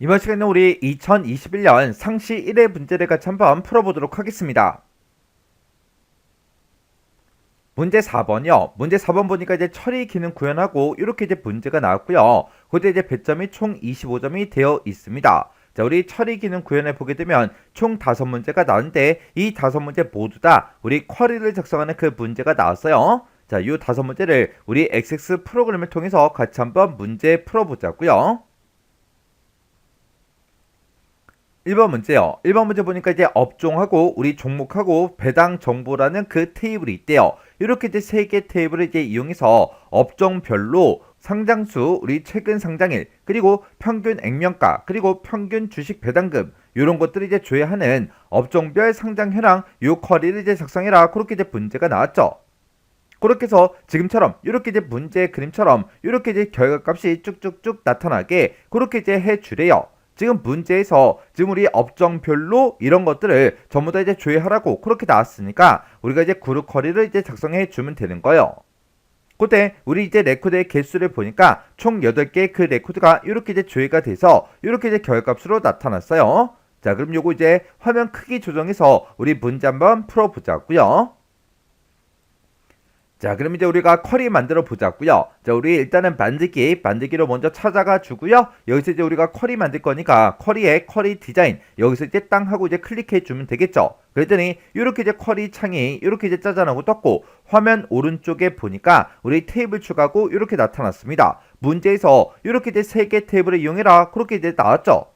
이번 시간에 우리 2021년 상시 1회 문제를 같이 한번 풀어보도록 하겠습니다. 문제 4번이요. 문제 4번 보니까 이제 처리 기능 구현하고 이렇게 이제 문제가 나왔고요. 그때 이제 배점이 총 25점이 되어 있습니다. 자, 우리 처리 기능 구현해 보게 되면 총 5문제가 나왔는데 이 5문제 모두 다 우리 쿼리를 작성하는 그 문제가 나왔어요. 자, 이 5문제를 우리 XX 프로그램을 통해서 같이 한번 문제 풀어보자고요. 1번 문제요. 1번 문제 보니까 이제 업종하고 우리 종목하고 배당 정보라는 그 테이블이 있대요. 이렇게 이제 3개 테이블을 이제 이용해서 업종별로 상장수, 우리 최근 상장일, 그리고 평균 액면가, 그리고 평균 주식 배당금 이런 것들을 이제 조회하는 업종별 상장 현황 요 쿼리를 이제 작성해라. 그렇게 이제 문제가 나왔죠. 그렇게 해서 지금처럼 이렇게 이제 문제 그림처럼 이렇게 이제 결과값이 쭉쭉쭉 나타나게 그렇게 이제 해주래요. 지금 문제에서 지금 우리 업종별로 이런 것들을 전부 다 이제 조회하라고 그렇게 나왔으니까 우리가 이제 그룹 쿼리를 이제 작성해 주면 되는 거예요. 그때 우리 이제 레코드의 개수를 보니까 총 8개 그 레코드가 이렇게 이제 조회가 돼서 이렇게 이제 결과값으로 나타났어요. 자, 그럼 요거 이제 화면 크기 조정해서 우리 문제 한번 풀어보자고요. 자, 그럼 이제 우리가 쿼리 만들어 보자고요. 자, 우리 일단은 만들기로 먼저 찾아가 주고요. 여기서 이제 우리가 쿼리 만들 거니까 쿼리에 쿼리 디자인 여기서 이제 땅 하고 이제 클릭해 주면 되겠죠. 그랬더니 이렇게 이제 쿼리 창이 이렇게 이제 짜잔하고 떴고 화면 오른쪽에 보니까 우리 테이블 추가고 이렇게 나타났습니다. 문제에서 이렇게 이제 3개 테이블을 이용해라 그렇게 이제 나왔죠.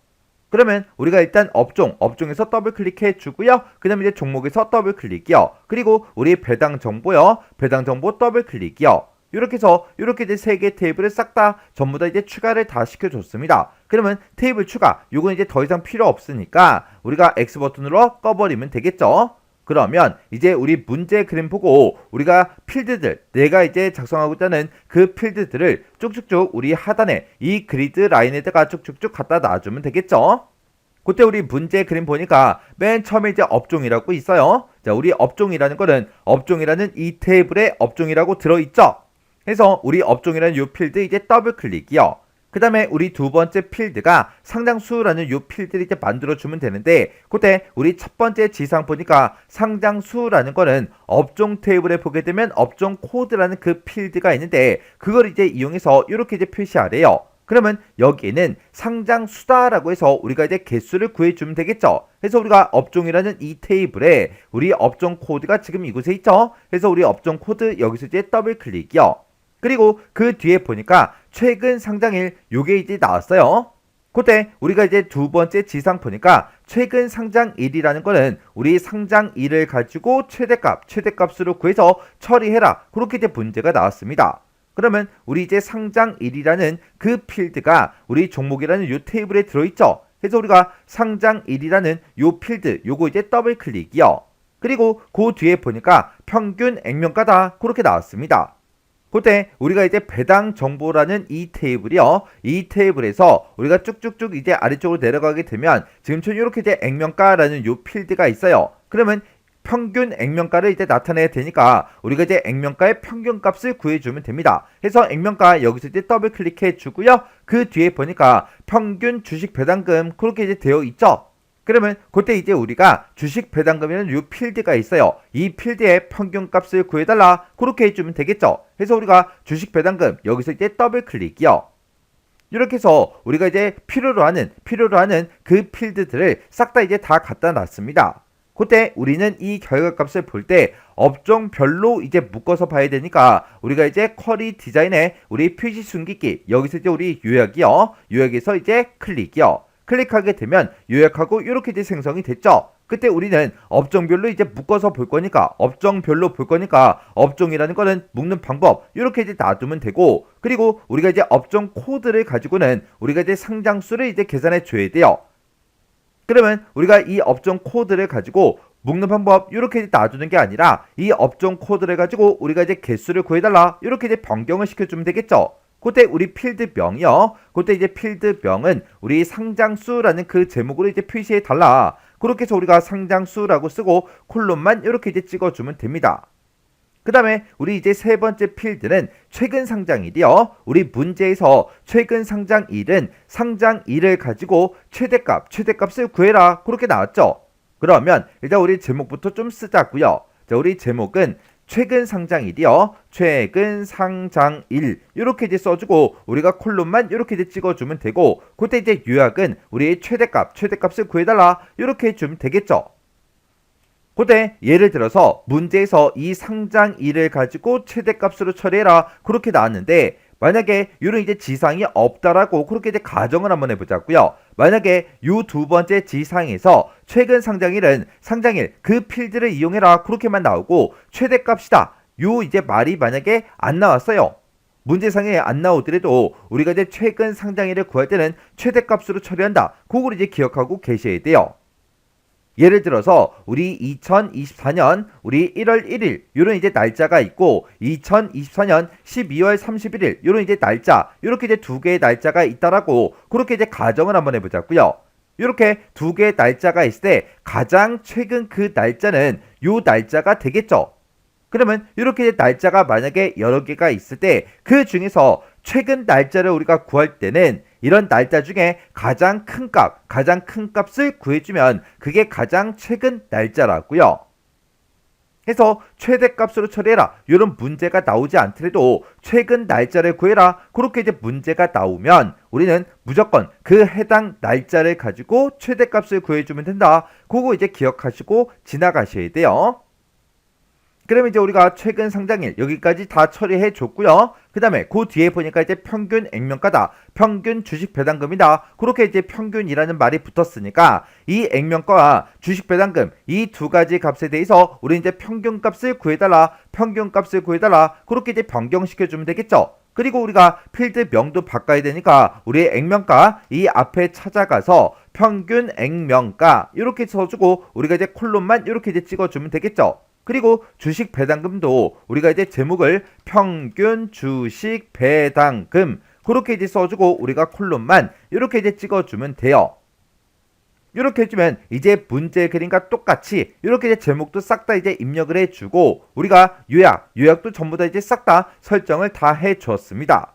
그러면 우리가 일단 업종에서 더블 클릭해 주고요. 그 다음에 이제 종목에서 더블 클릭이요. 그리고 우리 배당 정보요. 배당 정보 더블 클릭이요. 이렇게 해서 이렇게 이제 3개 테이블을 싹 다 전부 다 이제 추가를 다 시켜줬습니다. 그러면 테이블 추가, 요건 이제 더 이상 필요 없으니까 우리가 X 버튼으로 꺼버리면 되겠죠. 그러면 이제 우리 문제 그림 보고 우리가 필드들 내가 이제 작성하고자 하는 그 필드들을 쭉쭉쭉 우리 하단에 이 그리드 라인에다가 쭉쭉쭉 갖다 놔주면 되겠죠. 그때 우리 문제 그림 보니까 맨 처음에 이제 업종이라고 있어요. 자, 우리 업종이라는 거는 업종이라는 이 테이블에 업종이라고 들어있죠. 그래서 우리 업종이라는 이 필드 이제 더블 클릭이요. 그 다음에 우리 두 번째 필드가 상장수라는 요 필드를 이제 만들어주면 되는데 그때 우리 첫 번째 지상 보니까 상장수라는 거는 업종 테이블에 보게 되면 업종 코드라는 그 필드가 있는데 그걸 이제 이용해서 이렇게 이제 표시하래요. 그러면 여기에는 상장수다라고 해서 우리가 이제 개수를 구해주면 되겠죠. 그래서 우리가 업종이라는 이 테이블에 우리 업종 코드가 지금 이곳에 있죠. 그래서 우리 업종 코드 여기서 이제 더블 클릭이요. 그리고 그 뒤에 보니까 최근 상장일 요게 이제 나왔어요. 그때 우리가 이제 두 번째 지상 보니까 최근 상장일이라는 거는 우리 상장일을 가지고 최대값으로 구해서 처리해라. 그렇게 이제 문제가 나왔습니다. 그러면 우리 이제 상장일이라는 그 필드가 우리 종목이라는 요 테이블에 들어있죠. 그래서 우리가 상장일이라는 요 필드 요거 이제 더블 클릭이요. 그리고 그 뒤에 보니까 평균 액면가다. 그렇게 나왔습니다. 그때 우리가 이제 배당 정보라는 이 테이블이요. 이 테이블에서 우리가 쭉쭉쭉 이제 아래쪽으로 내려가게 되면 지금처럼 이렇게 이제 액면가라는 요 필드가 있어요. 그러면 평균 액면가를 이제 나타내야 되니까 우리가 이제 액면가의 평균값을 구해주면 됩니다. 그래서 액면가 여기서 이제 더블 클릭해 주고요. 그 뒤에 보니까 평균 주식 배당금 그렇게 이제 되어 있죠. 그러면 그때 이제 우리가 주식 배당금이라는 이 필드가 있어요. 이 필드의 평균값을 구해달라. 그렇게 해주면 되겠죠. 그래서 우리가 주식 배당금 여기서 이제 더블 클릭이요. 이렇게 해서 우리가 이제 필요로 하는 그 필드들을 싹 다 이제 다 갖다 놨습니다. 그때 우리는 이 결과값을 볼 때 업종별로 이제 묶어서 봐야 되니까 우리가 이제 쿼리 디자인에 우리 표시 숨기기 여기서 이제 우리 요약이요. 요약에서 이제 클릭이요. 클릭하게 되면 요약하고 이렇게 이제 생성이 됐죠. 그때 우리는 업종별로 이제 묶어서 볼 거니까 업종이라는 거는 묶는 방법 이렇게 이제 놔두면 되고 그리고 우리가 이제 업종 코드를 가지고는 우리가 이제 상장수를 이제 계산해 줘야 돼요. 그러면 우리가 이 업종 코드를 가지고 묶는 방법 이렇게 놔두는 게 아니라 이 업종 코드를 가지고 우리가 이제 개수를 구해달라 이렇게 이제 변경을 시켜주면 되겠죠. 그때 우리 필드명이요. 그때 이제 필드명은 우리 상장수라는 그 제목으로 이제 표시해 달라. 그렇게 해서 우리가 상장수라고 쓰고 콜론만 이렇게 이제 찍어주면 됩니다. 그 다음에 우리 이제 세 번째 필드는 최근 상장일이요. 우리 문제에서 최근 상장일은 상장일을 가지고 최대값을 구해라. 그렇게 나왔죠. 그러면 일단 우리 제목부터 좀 쓰자고요. 자, 우리 제목은 최근 상장일이요. 최근 상장일 이렇게 이제 써주고 우리가 콜론만 이렇게 이제 찍어주면 되고 그때 이제 요약은 우리 최대값을 구해달라 이렇게 해주면 되겠죠. 그때 예를 들어서 문제에서 이 상장일을 가지고 최대값으로 처리해라 그렇게 나왔는데 만약에 이런 이제 지상이 없다라고 그렇게 이제 가정을 한번 해보자고요. 만약에 요 두 번째 지상에서 최근 상장일은 상장일 그 필드를 이용해라 그렇게만 나오고 최대값이다 요 이제 말이 만약에 안 나왔어요. 문제상에 안 나오더라도 우리가 이제 최근 상장일을 구할 때는 최대값으로 처리한다. 그걸 이제 기억하고 계셔야 돼요. 예를 들어서 우리 2024년 우리 1월 1일 요런 이제 날짜가 있고 2024년 12월 31일 요런 이제 날짜 요렇게 이제 두 개의 날짜가 있다라고 그렇게 이제 가정을 한번 해보자고요. 이렇게 두 개의 날짜가 있을 때 가장 최근 그 날짜는 요 날짜가 되겠죠. 그러면 이렇게 이제 날짜가 만약에 여러 개가 있을 때 그 중에서 최근 날짜를 우리가 구할 때는 이런 날짜 중에 가장 큰 값을 구해주면 그게 가장 최근 날짜라고요. 해서 최대값으로 처리해라. 이런 문제가 나오지 않더라도 최근 날짜를 구해라. 그렇게 이제 문제가 나오면 우리는 무조건 그 해당 날짜를 가지고 최대값을 구해주면 된다. 그거 이제 기억하시고 지나가셔야 돼요. 그러면 이제 우리가 최근 상장일 여기까지 다 처리해 줬고요. 그 다음에 그 뒤에 보니까 이제 평균 액면가다. 평균 주식 배당금이다. 그렇게 이제 평균이라는 말이 붙었으니까 이 액면가와 주식 배당금 이 두 가지 값에 대해서 우리 이제 평균값을 구해달라. 그렇게 이제 변경시켜주면 되겠죠. 그리고 우리가 필드 명도 바꿔야 되니까 우리 액면가 이 앞에 찾아가서 평균 액면가 이렇게 써주고 우리가 이제 콜론만 이렇게 이제 찍어주면 되겠죠. 그리고 주식 배당금도 우리가 이제 제목을 평균 주식 배당금 그렇게 이제 써주고 우리가 콜론만 이렇게 이제 찍어주면 돼요. 이렇게 해주면 이제 문제 그림과 똑같이 이렇게 이제 제목도 싹 다 이제 입력을 해주고 우리가 요약도 전부 다 이제 싹 다 설정을 다 해주었습니다.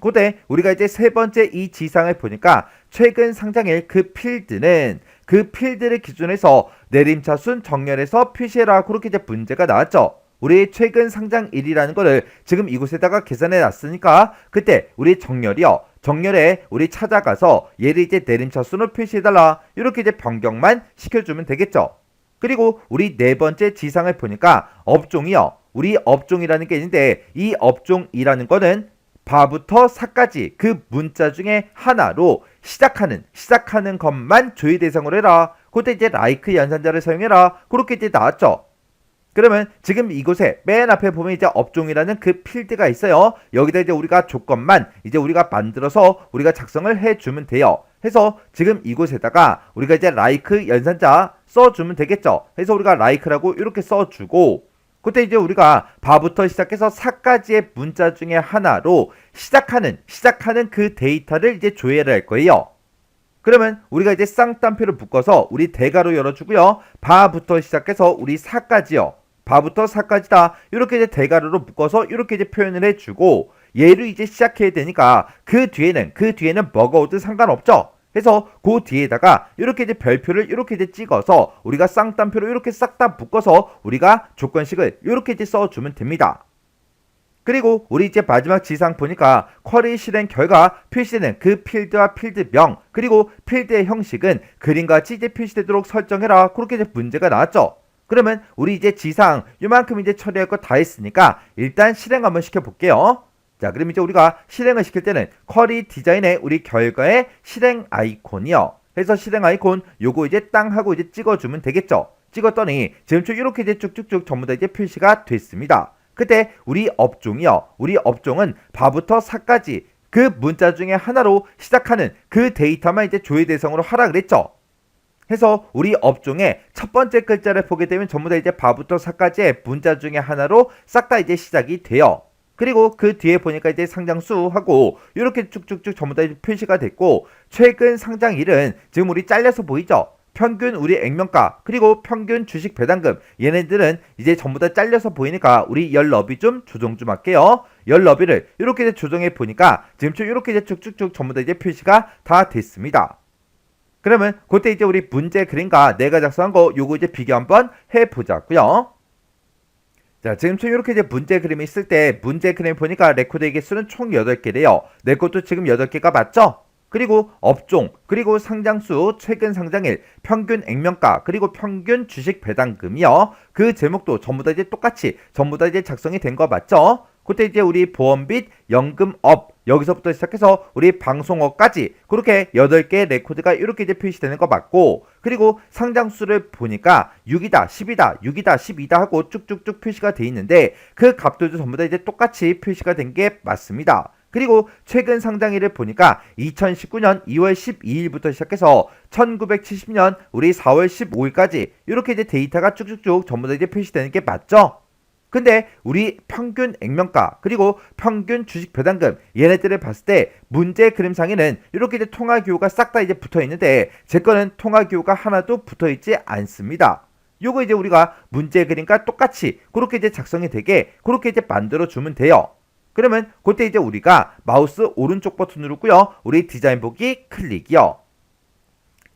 그때 우리가 이제 세 번째 이 지상을 보니까 최근 상장일 그 필드는 그 필드를 기준해서 내림차순 정렬해서 표시해라 그렇게 이제 문제가 나왔죠. 우리 최근 상장일이라는 거를 지금 이곳에다가 계산해 놨으니까 그때 우리 정렬에 우리 찾아가서 얘를 이제 내림차순으로 표시해달라 이렇게 이제 변경만 시켜주면 되겠죠. 그리고 우리 네 번째 지상을 보니까 업종이요. 우리 업종이라는 게 있는데 이 업종이라는 거는 바부터 사까지 그 문자 중에 하나로 시작하는 것만 조회 대상으로 해라. 그때 이제 like 연산자를 사용해라. 그렇게 이제 나왔죠. 그러면 지금 이곳에 맨 앞에 보면 이제 업종이라는 그 필드가 있어요. 여기다 이제 우리가 조건만 이제 우리가 만들어서 우리가 작성을 해주면 돼요. 해서 지금 이곳에다가 우리가 이제 like 연산자 써주면 되겠죠. 해서 우리가 like라고 이렇게 써주고 그때 이제 우리가 바부터 시작해서 사까지의 문자 중에 하나로 시작하는 그 데이터를 이제 조회를 할 거예요. 그러면 우리가 이제 쌍따옴표를 묶어서 우리 대괄호 열어주고요. 바부터 시작해서 우리 사까지요. 바부터 사까지다. 이렇게 이제 대괄호로 묶어서 이렇게 이제 표현을 해주고 얘를 이제 시작해야 되니까 그 뒤에는 뭐가 오든 상관없죠. 해서 그 뒤에다가 이렇게 이제 별표를 이렇게 이제 찍어서 우리가 쌍따옴표로 이렇게 싹 다 묶어서 우리가 조건식을 이렇게 이제 써주면 됩니다. 그리고 우리 이제 마지막 지상 보니까 쿼리 실행 결과 표시되는 그 필드와 필드명 그리고 필드의 형식은 그림같이 이제 표시되도록 설정해라. 그렇게 이제 문제가 나왔죠. 그러면 우리 이제 지상 요만큼 이제 처리할 거 다 했으니까 일단 실행 한번 시켜볼게요. 자, 그럼 이제 우리가 실행을 시킬 때는 쿼리 디자인의 우리 결과의 실행 아이콘이요. 해서 실행 아이콘 요거 이제 땅 하고 이제 찍어주면 되겠죠. 찍었더니 지금처럼 이렇게 이제 쭉쭉쭉 전부 다 이제 표시가 됐습니다. 그때 우리 업종이요. 우리 업종은 바부터 사까지 그 문자 중에 하나로 시작하는 그 데이터만 이제 조회 대상으로 하라 그랬죠. 해서 우리 업종의 첫 번째 글자를 보게 되면 전부 다 이제 바부터 사까지의 문자 중에 하나로 싹 다 이제 시작이 돼요. 그리고 그 뒤에 보니까 이제 상장수하고 이렇게 쭉쭉쭉 전부 다 표시가 됐고 최근 상장일은 지금 우리 잘려서 보이죠? 평균 우리 액면가 그리고 평균 주식 배당금 얘네들은 이제 전부 다 잘려서 보이니까 우리 열 너비 좀 조정 좀 할게요. 열 너비를 이렇게 이제 조정해 보니까 지금처럼 이렇게 이제 쭉쭉쭉 전부 다 이제 표시가 다 됐습니다. 그러면 그때 이제 우리 문제 그림과 내가 작성한 거 요거 이제 비교 한번 해보자고요. 자, 지금처럼 이렇게 이제 문제 그림이 있을 때 문제 그림 보니까 레코드의 개수는 총 8개래요. 내 것도 지금 8개가 맞죠? 그리고 업종, 그리고 상장수, 최근 상장일, 평균 액면가, 그리고 평균 주식 배당금이요. 그 제목도 전부 다 이제 똑같이 전부 다 이제 작성이 된 거 맞죠? 그때 이제 우리 보험빚, 연금업 여기서부터 시작해서 우리 방송업까지 그렇게 8개의 레코드가 이렇게 이제 표시되는 거 맞고, 그리고 상장수를 보니까 6이다, 10이다, 6이다, 12다 하고 쭉쭉쭉 표시가 돼 있는데 그 값들도 전부 다 이제 똑같이 표시가 된 게 맞습니다. 그리고 최근 상장일을 보니까 2019년 2월 12일부터 시작해서 1970년 우리 4월 15일까지 이렇게 이제 데이터가 쭉쭉쭉 전부 다 이제 표시되는 게 맞죠? 근데 우리 평균 액면가 그리고 평균 주식 배당금 얘네들을 봤을 때 문제 그림상에는 이렇게 이제 통화기호가 싹 다 이제 붙어 있는데 제 거는 통화기호가 하나도 붙어 있지 않습니다. 요거 이제 우리가 문제 그림과 똑같이 그렇게 이제 작성이 되게 그렇게 이제 만들어 주면 돼요. 그러면 그때 이제 우리가 마우스 오른쪽 버튼 누르고요. 우리 디자인 보기 클릭이요.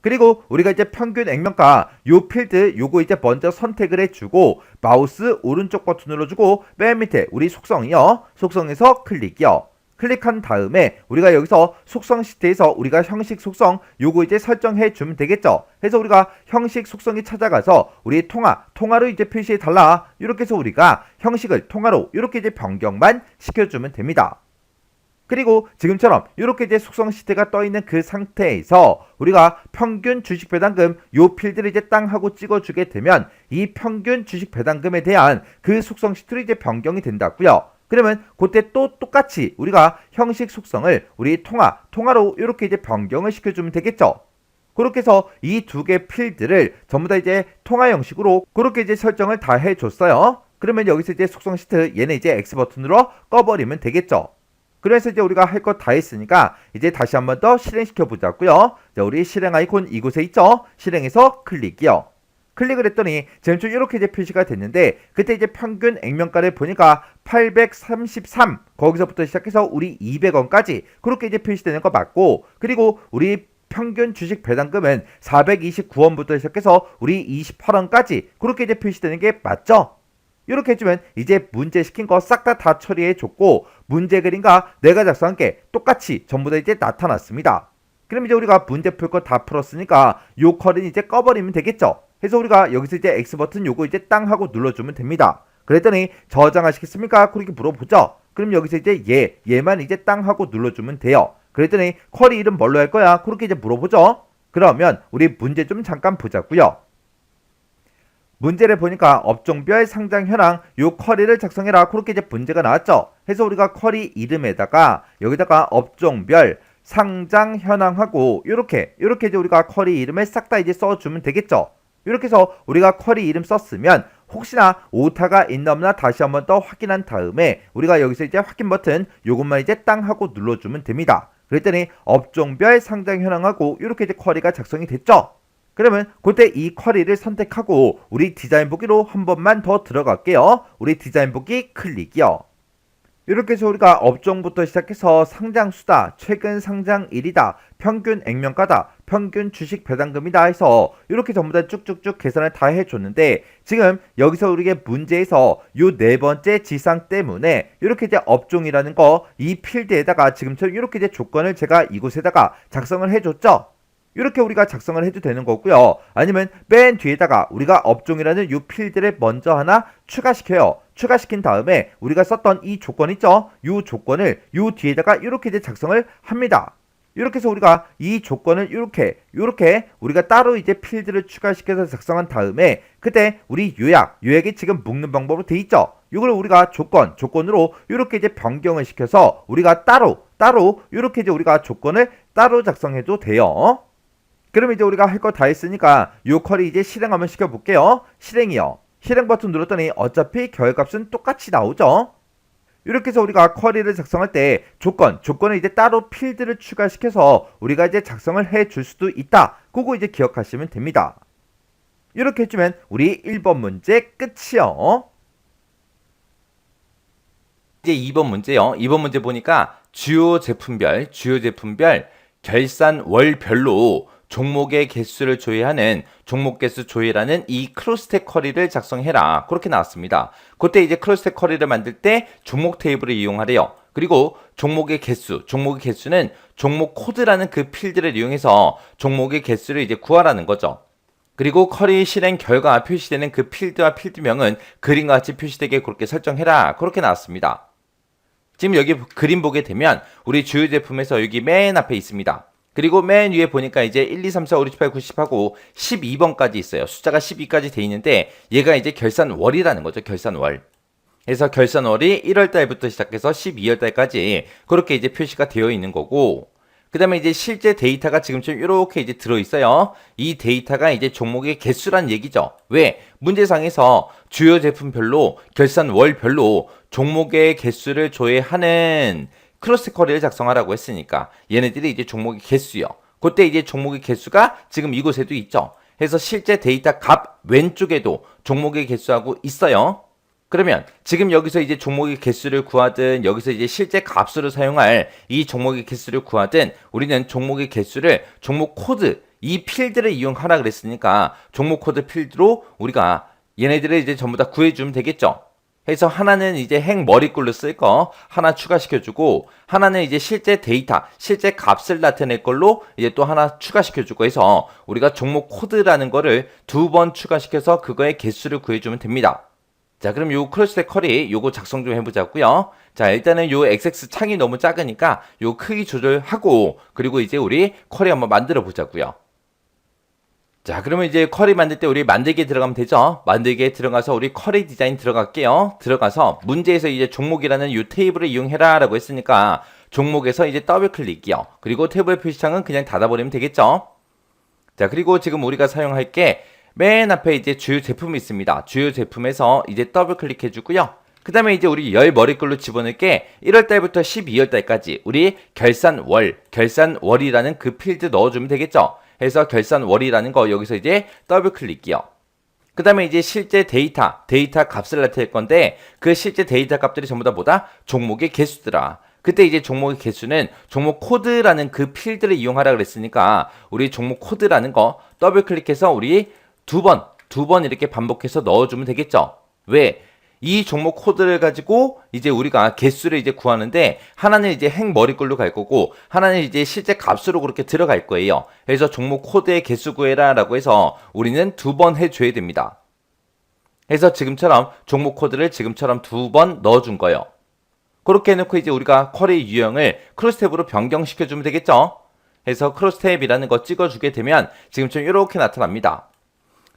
그리고 우리가 이제 평균 액면가 요 필드 요거 이제 먼저 선택을 해주고 마우스 오른쪽 버튼 눌러주고 맨 밑에 우리 속성이요. 속성에서 클릭이요. 클릭한 다음에 우리가 여기서 속성 시트에서 우리가 형식 속성 요거 이제 설정해 주면 되겠죠. 그래서 우리가 형식 속성이 찾아가서 우리 통화로 이제 표시해 달라. 이렇게 해서 우리가 형식을 통화로 이렇게 이제 변경만 시켜주면 됩니다. 그리고 지금처럼 이렇게 이제 속성 시트가 떠 있는 그 상태에서 우리가 평균 주식 배당금 요 필드를 이제 땅 하고 찍어주게 되면 이 평균 주식 배당금에 대한 그 속성 시트로 이제 변경이 된다고요. 그러면 그때 또 똑같이 우리가 형식 속성을 우리 통화로 이렇게 이제 변경을 시켜주면 되겠죠. 그렇게 해서 이 두 개 필드를 전부 다 이제 통화 형식으로 그렇게 이제 설정을 다 해줬어요. 그러면 여기서 이제 속성 시트 얘는 이제 X 버튼으로 꺼버리면 되겠죠. 그래서 이제 우리가 할 거 다 했으니까 이제 다시 한번 더 실행시켜 보자고요. 자, 우리 실행 아이콘 이곳에 있죠. 실행해서 클릭이요. 클릭을 했더니 지금 좀 이렇게 이제 표시가 됐는데 그때 이제 평균 액면가를 보니까 833 거기서부터 시작해서 우리 200원까지 그렇게 이제 표시되는 거 맞고, 그리고 우리 평균 주식 배당금은 429원부터 시작해서 우리 28원까지 그렇게 이제 표시되는 게 맞죠? 이렇게 해주면 이제 문제 시킨 거 싹 다 처리해 줬고 문제 그림과 내가 작성한 게 똑같이 전부 다 이제 나타났습니다. 그럼 이제 우리가 문제 풀 거 다 풀었으니까 요 컬은 이제 꺼버리면 되겠죠. 그래서 우리가 여기서 이제 X 버튼 요거 이제 땅 하고 눌러주면 됩니다. 그랬더니 저장하시겠습니까? 그렇게 물어보죠. 그럼 여기서 이제 얘만 이제 땅 하고 눌러주면 돼요. 그랬더니 쿼리 이름 뭘로 할 거야? 그렇게 이제 물어보죠. 그러면 우리 문제 좀 잠깐 보자고요. 문제를 보니까 업종별 상장 현황 요 쿼리를 작성해라 그렇게 이제 문제가 나왔죠. 해서 우리가 쿼리 이름에다가 여기다가 업종별 상장 현황하고 요렇게 이제 우리가 쿼리 이름을 싹 다 이제 써주면 되겠죠. 이렇게 해서 우리가 쿼리 이름 썼으면 혹시나 오타가 있나 없나 다시 한번 더 확인한 다음에 우리가 여기서 이제 확인 버튼 요것만 이제 땅 하고 눌러주면 됩니다. 그랬더니 업종별 상장 현황하고 이렇게 이제 쿼리가 작성이 됐죠. 그러면 그때 이 쿼리를 선택하고 우리 디자인 보기로 한 번만 더 들어갈게요. 우리 디자인 보기 클릭이요. 이렇게 해서 우리가 업종부터 시작해서 상장수다, 최근 상장일이다, 평균 액면가다, 평균 주식 배당금이다 해서 이렇게 전부 다 쭉쭉쭉 계산을 다 해줬는데 지금 여기서 우리가 문제에서 요 네 번째 지상 때문에 이렇게 이제 업종이라는 거 이 필드에다가 지금처럼 이렇게 이제 조건을 제가 이곳에다가 작성을 해줬죠. 이렇게 우리가 작성을 해도 되는 거고요. 아니면 맨 뒤에다가 우리가 업종이라는 이 필드를 먼저 하나 추가시켜요. 추가시킨 다음에 우리가 썼던 이 조건 있죠? 이 조건을 이 뒤에다가 이렇게 이제 작성을 합니다. 이렇게 해서 우리가 이 조건을 이렇게 우리가 따로 이제 필드를 추가시켜서 작성한 다음에 그때 우리 요약이 지금 묶는 방법으로 돼 있죠? 이걸 우리가 조건으로 이렇게 이제 변경을 시켜서 우리가 따로 이렇게 이제 우리가 조건을 따로 작성해도 돼요. 그럼 이제 우리가 할 거 다 했으니까 요 쿼리 이제 실행 한번 시켜볼게요. 실행이요. 실행 버튼 눌렀더니 어차피 결과값은 똑같이 나오죠. 이렇게 해서 우리가 쿼리를 작성할 때 조건을 이제 따로 필드를 추가시켜서 우리가 이제 작성을 해 줄 수도 있다. 그거 이제 기억하시면 됩니다. 이렇게 해주면 우리 1번 문제 끝이요. 이제 2번 문제요. 2번 문제 보니까 주요 제품별 결산월별로 종목의 개수를 조회하는 종목 개수 조회라는 이 크로스텍 쿼리를 작성해라. 그렇게 나왔습니다. 그때 이제 크로스텍 쿼리를 만들 때 종목 테이블을 이용하래요. 그리고 종목의 개수는 종목 코드라는 그 필드를 이용해서 종목의 개수를 이제 구하라는 거죠. 그리고 쿼리 실행 결과 표시되는 그 필드와 필드명은 그림과 같이 표시되게 그렇게 설정해라. 그렇게 나왔습니다. 지금 여기 그림 보게 되면 우리 주요 제품에서 여기 맨 앞에 있습니다. 그리고 맨 위에 보니까 이제 1, 2, 3, 4, 5, 6, 7, 8, 9, 10하고 12번까지 있어요. 숫자가 12까지 돼 있는데 얘가 이제 결산월이라는 거죠. 결산월. 그래서 결산월이 1월달부터 시작해서 12월달까지 그렇게 이제 표시가 되어 있는 거고, 그 다음에 이제 실제 데이터가 지금처럼 이렇게 이제 들어있어요. 이 데이터가 이제 종목의 개수란 얘기죠. 왜? 문제상에서 주요 제품별로, 결산월별로 종목의 개수를 조회하는 크로스 쿼리를 작성하라고 했으니까 얘네들이 이제 종목의 개수요. 그때 이제 종목의 개수가 지금 이곳에도 있죠. 그래서 실제 데이터 값 왼쪽에도 종목의 개수하고 있어요. 그러면 지금 여기서 이제 종목의 개수를 구하든 여기서 이제 실제 값으로 사용할 이 종목의 개수를 구하든 우리는 종목의 개수를 종목 코드 이 필드를 이용하라 그랬으니까 종목 코드 필드로 우리가 얘네들을 이제 전부 다 구해주면 되겠죠. 그래서 하나는 이제 행 머리글로 쓸 거 하나 추가시켜주고 하나는 이제 실제 데이터, 실제 값을 나타낼 걸로 이제 또 하나 추가시켜주고 해서 우리가 종목 코드라는 거를 2번 추가시켜서 그거의 개수를 구해주면 됩니다. 자, 그럼 요 크로스텍 쿼리 요거 작성 좀 해보자고요. 자, 일단은 요 XX 창이 너무 작으니까 요 크기 조절하고 그리고 이제 우리 쿼리 한번 만들어 보자고요. 자, 그러면 이제 쿼리 만들 때 우리 만들기에 들어가면 되죠. 만들기에 들어가서 우리 쿼리 디자인 들어갈게요. 들어가서 문제에서 이제 종목이라는 요 테이블을 이용해라 라고 했으니까 종목에서 이제 더블 클릭이요. 그리고 태블 표시창은 그냥 닫아버리면 되겠죠. 자, 그리고 지금 우리가 사용할 게 맨 앞에 이제 주요 제품이 있습니다. 주요 제품에서 이제 더블 클릭해 주고요. 그 다음에 이제 우리 열 머리글로 집어넣을 게 1월달부터 12월달까지 우리 결산월이라는 그 필드 넣어주면 되겠죠. 해서 결산월이라는 거 여기서 이제 더블 클릭이요. 그 다음에 이제 실제 데이터 값을 나타낼 건데 그 실제 데이터 값들이 전부 다 뭐다? 종목의 개수더라. 그때 이제 종목의 개수는 종목 코드라는 그 필드를 이용하라 그랬으니까 우리 종목 코드라는 거 더블 클릭해서 우리 두 번 이렇게 반복해서 넣어주면 되겠죠. 왜? 이 종목 코드를 가지고 이제 우리가 개수를 이제 구하는데 하나는 이제 행 머리글로 갈 거고 하나는 이제 실제 값으로 그렇게 들어갈 거예요. 그래서 종목 코드의 개수 구해라 라고 해서 우리는 2번 해줘야 됩니다. 그래서 지금처럼 종목 코드를 지금처럼 2번 넣어준 거예요. 그렇게 해놓고 이제 우리가 쿼리 유형을 크로스탭으로 변경시켜주면 되겠죠. 그래서 크로스탭이라는 거 찍어주게 되면 지금처럼 이렇게 나타납니다.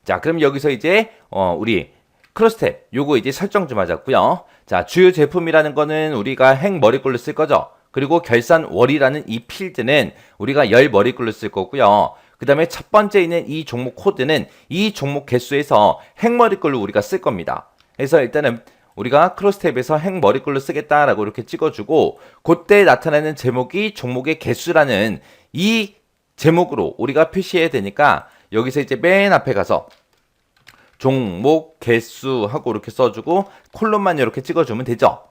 자, 그럼 여기서 이제 우리 크로스탭 요거 이제 설정 좀 하자고요. 자, 주요 제품이라는 거는 우리가 행 머리글로 쓸 거죠. 그리고 결산월이라는 이 필드는 우리가 열 머리글로 쓸 거고요. 그 다음에 첫 번째 있는 이 종목 코드는 이 종목 개수에서 행 머리글로 우리가 쓸 겁니다. 그래서 일단은 우리가 크로스탭에서 행 머리글로 쓰겠다라고 이렇게 찍어주고 그때 나타나는 제목이 종목의 개수라는 이 제목으로 우리가 표시해야 되니까 여기서 이제 맨 앞에 가서 종목 개수 하고 이렇게 써주고 콜론만 이렇게 찍어주면 되죠.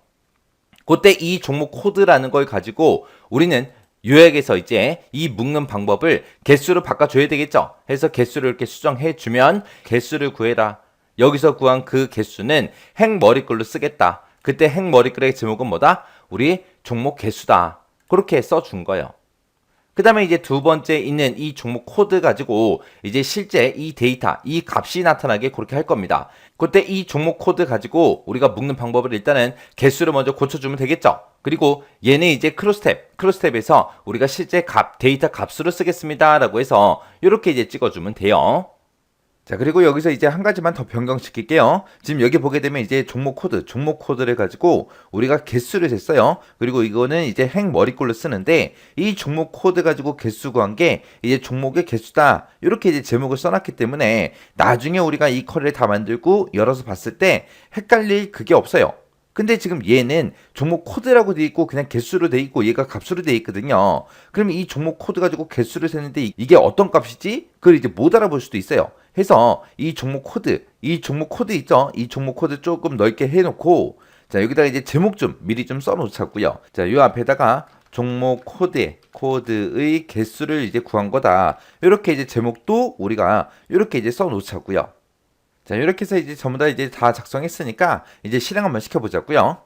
그때 이 종목 코드라는 걸 가지고 우리는 요약에서 이제 이 묶는 방법을 개수로 바꿔줘야 되겠죠. 해서 개수를 이렇게 수정해주면 개수를 구해라. 여기서 구한 그 개수는 행 머리글로 쓰겠다. 그때 행 머리글의 제목은 뭐다? 우리 종목 개수다. 그렇게 써준 거예요. 그 다음에 이제 두 번째 있는 이 종목 코드 가지고 이제 실제 이 데이터, 이 값이 나타나게 그렇게 할 겁니다. 그때 이 종목 코드 가지고 우리가 묶는 방법을 일단은 개수를 먼저 고쳐주면 되겠죠. 그리고 얘는 이제 크로스탭에서 우리가 실제 데이터 값으로 쓰겠습니다. 라고 해서 이렇게 이제 찍어주면 돼요. 자, 그리고 여기서 이제 한 가지만 더 변경시킬게요. 지금 여기 보게 되면 이제 종목 코드를 가지고 우리가 개수를 쟀어요. 그리고 이거는 이제 행 머리글로 쓰는데 이 종목 코드 가지고 개수 구한 게 이제 종목의 개수다. 이렇게 이제 제목을 써놨기 때문에 나중에 우리가 이 쿼리를 다 만들고 열어서 봤을 때 헷갈릴 그게 없어요. 근데 지금 얘는 종목 코드라고 돼 있고 그냥 개수로 돼 있고 얘가 값으로 돼 있거든요. 그러면 이 종목 코드 가지고 개수를 세는데 이게 어떤 값이지? 그걸 이제 못 알아볼 수도 있어요. 해서 이 종목 코드 있죠? 이 종목 코드 조금 넓게 해놓고 자 여기다가 이제 제목 좀 미리 좀 써놓자고요. 자 요 앞에다가 종목 코드의 개수를 이제 구한 거다. 이렇게 이제 제목도 우리가 이렇게 이제 써놓자고요. 자, 이렇게 해서 이제 전부 다 이제 다 작성했으니까 이제 실행 한번 시켜보자고요.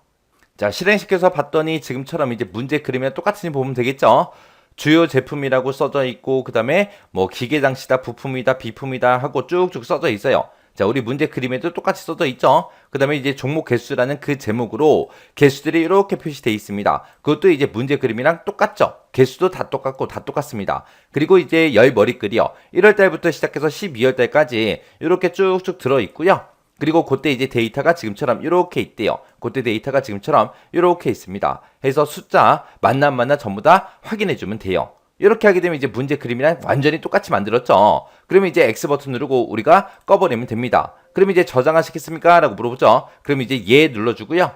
자, 실행시켜서 봤더니 지금처럼 이제 문제 그림이랑 똑같이 보면 되겠죠. 주요 제품이라고 써져 있고 그 다음에 뭐 기계장치다, 부품이다, 비품이다 하고 쭉쭉 써져 있어요. 자, 우리 문제 그림에도 똑같이 써져 있죠. 그 다음에 이제 종목 개수라는 그 제목으로 개수들이 이렇게 표시되어 있습니다. 그것도 이제 문제 그림이랑 똑같죠. 개수도 다 똑같고 다 똑같습니다. 그리고 이제 열 머리글이요. 1월달부터 시작해서 12월달까지 이렇게 쭉쭉 들어있고요. 그리고 그때 이제 데이터가 지금처럼 이렇게 있대요. 그때 데이터가 지금처럼 이렇게 있습니다. 해서 숫자 맞나 전부 다 확인해주면 돼요. 이렇게 하게 되면 이제 문제 그림이랑 완전히 똑같이 만들었죠. 그러면 이제 X 버튼 누르고 우리가 꺼버리면 됩니다. 그러면 이제 저장하시겠습니까? 라고 물어보죠. 그러면 이제 예 눌러주고요.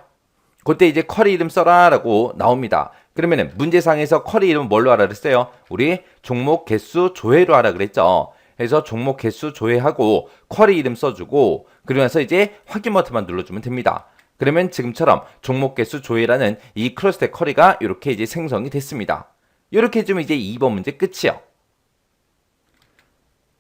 그때 이제 쿼리 이름 써라 라고 나옵니다. 그러면은 문제상에서 쿼리 이름 뭘로 하라 그랬어요? 우리 종목 개수 조회로 하라 그랬죠. 그래서 종목 개수 조회하고 쿼리 이름 써주고 그러면서 이제 확인 버튼만 눌러주면 됩니다. 그러면 지금처럼 종목 개수 조회라는 이 크로스텍 쿼리가 이렇게 이제 생성이 됐습니다. 이렇게 해주면 이제 2번 문제 끝이요.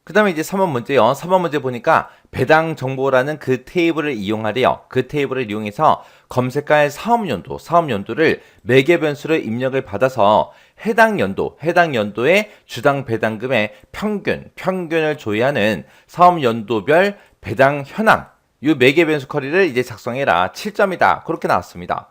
그 다음에 이제 3번 문제요. 3번 문제 보니까 배당 정보라는 그 테이블을 이용하래요. 그 테이블을 이용해서 검색할 사업연도를 매개 변수로 입력을 받아서 해당 연도의 주당 배당금의 평균을 조회하는 사업연도별 배당 현황, 이 매개 변수 커리를 이제 작성해라. 7점이다. 그렇게 나왔습니다.